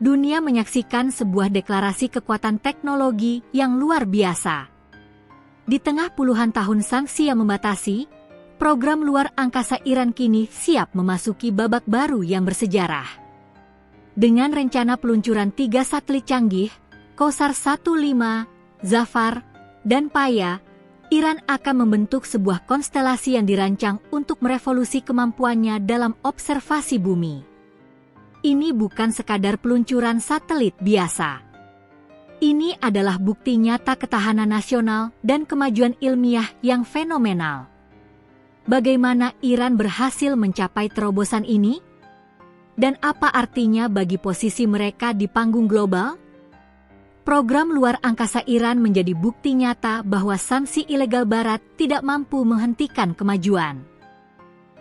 dunia menyaksikan sebuah deklarasi kekuatan teknologi yang luar biasa. Di tengah puluhan tahun sanksi yang membatasi, program luar angkasa Iran kini siap memasuki babak baru yang bersejarah. Dengan rencana peluncuran 3 satelit canggih, Qusar 1-5, Zafar, dan Paya, Iran akan membentuk sebuah konstelasi yang dirancang untuk merevolusi kemampuannya dalam observasi bumi. Ini bukan sekadar peluncuran satelit biasa. Ini adalah bukti nyata ketahanan nasional dan kemajuan ilmiah yang fenomenal. Bagaimana Iran berhasil mencapai terobosan ini? Dan apa artinya bagi posisi mereka di panggung global? Program luar angkasa Iran menjadi bukti nyata bahwa sanksi ilegal Barat tidak mampu menghentikan kemajuan.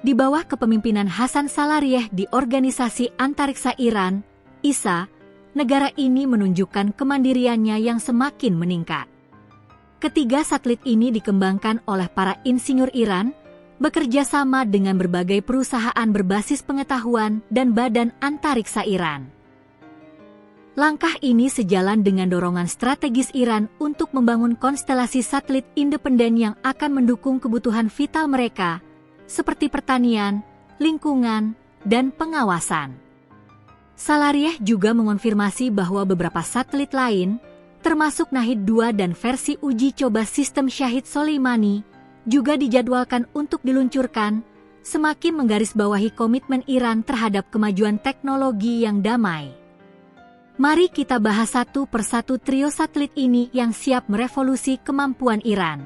Di bawah kepemimpinan Hasan Salarieh di Organisasi Antariksa Iran, ISA, negara ini menunjukkan kemandiriannya yang semakin meningkat. Ketiga satelit ini dikembangkan oleh para insinyur Iran, bekerja sama dengan berbagai perusahaan berbasis pengetahuan dan badan antariksa Iran. Langkah ini sejalan dengan dorongan strategis Iran untuk membangun konstelasi satelit independen yang akan mendukung kebutuhan vital mereka, seperti pertanian, lingkungan, dan pengawasan. Salarieh juga mengonfirmasi bahwa beberapa satelit lain, termasuk Nahid-2 dan versi uji coba sistem Shahid Soleimani, juga dijadwalkan untuk diluncurkan, semakin menggarisbawahi komitmen Iran terhadap kemajuan teknologi yang damai. Mari kita bahas satu persatu trio satelit ini yang siap merevolusi kemampuan Iran.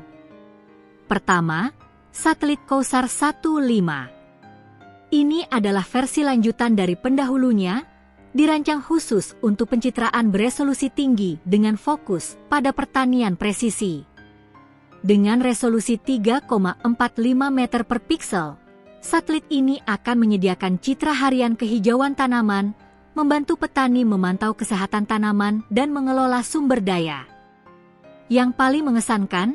Pertama, satelit Qusar 1-5. Ini adalah versi lanjutan dari pendahulunya, dirancang khusus untuk pencitraan beresolusi tinggi dengan fokus pada pertanian presisi. Dengan resolusi 3,45 meter per piksel, satelit ini akan menyediakan citra harian kehijauan tanaman, membantu petani memantau kesehatan tanaman dan mengelola sumber daya. Yang paling mengesankan,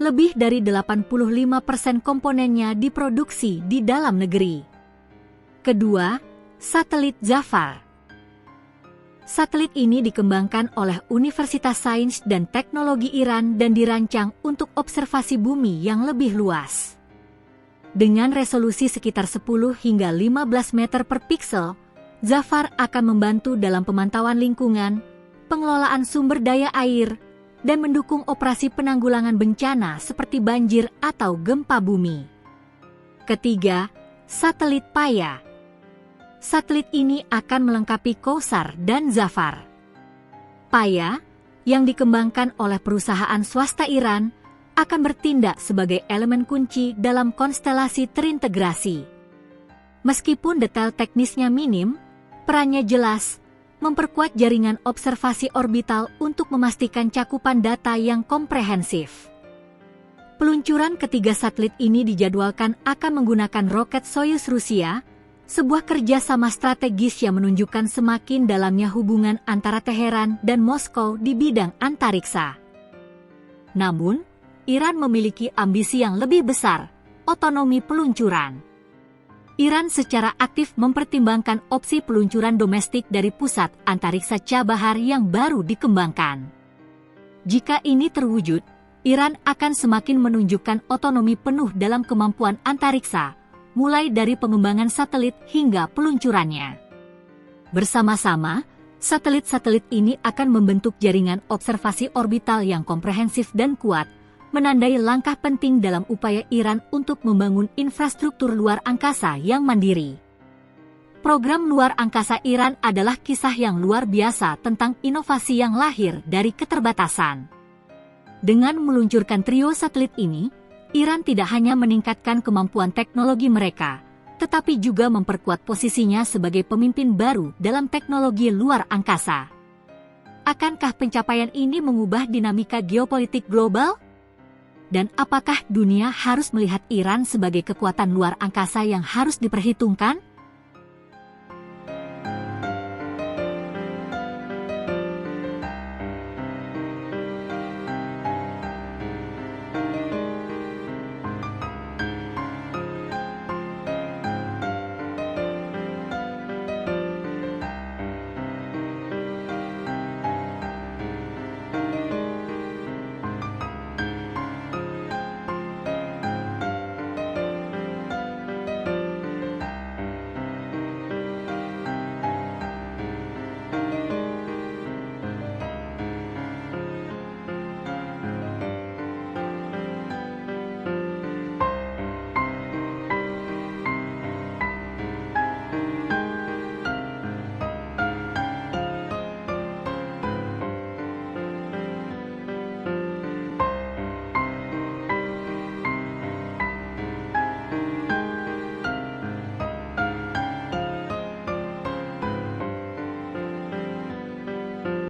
lebih dari 85% komponennya diproduksi di dalam negeri. Kedua, satelit Zafar. Satelit ini dikembangkan oleh Universitas Sains dan Teknologi Iran dan dirancang untuk observasi bumi yang lebih luas. Dengan resolusi sekitar 10 hingga 15 meter per piksel, Zafar akan membantu dalam pemantauan lingkungan, pengelolaan sumber daya air, dan mendukung operasi penanggulangan bencana seperti banjir atau gempa bumi. Ketiga, satelit Paya. Satelit ini akan melengkapi Qusar dan Zafar. Paya, yang dikembangkan oleh perusahaan swasta Iran, akan bertindak sebagai elemen kunci dalam konstelasi terintegrasi. Meskipun detail teknisnya minim, perannya jelas, memperkuat jaringan observasi orbital untuk memastikan cakupan data yang komprehensif. Peluncuran ketiga satelit ini dijadwalkan akan menggunakan roket Soyuz Rusia, sebuah kerjasama strategis yang menunjukkan semakin dalamnya hubungan antara Teheran dan Moskow di bidang antariksa. Namun, Iran memiliki ambisi yang lebih besar, otonomi peluncuran. Iran secara aktif mempertimbangkan opsi peluncuran domestik dari pusat antariksa Chabahar yang baru dikembangkan. Jika ini terwujud, Iran akan semakin menunjukkan otonomi penuh dalam kemampuan antariksa, mulai dari pengembangan satelit hingga peluncurannya. Bersama-sama, satelit-satelit ini akan membentuk jaringan observasi orbital yang komprehensif dan kuat, menandai langkah penting dalam upaya Iran untuk membangun infrastruktur luar angkasa yang mandiri. Program luar angkasa Iran adalah kisah yang luar biasa tentang inovasi yang lahir dari keterbatasan. Dengan meluncurkan trio satelit ini, Iran tidak hanya meningkatkan kemampuan teknologi mereka, tetapi juga memperkuat posisinya sebagai pemimpin baru dalam teknologi luar angkasa. Akankah pencapaian ini mengubah dinamika geopolitik global? Dan apakah dunia harus melihat Iran sebagai kekuatan luar angkasa yang harus diperhitungkan?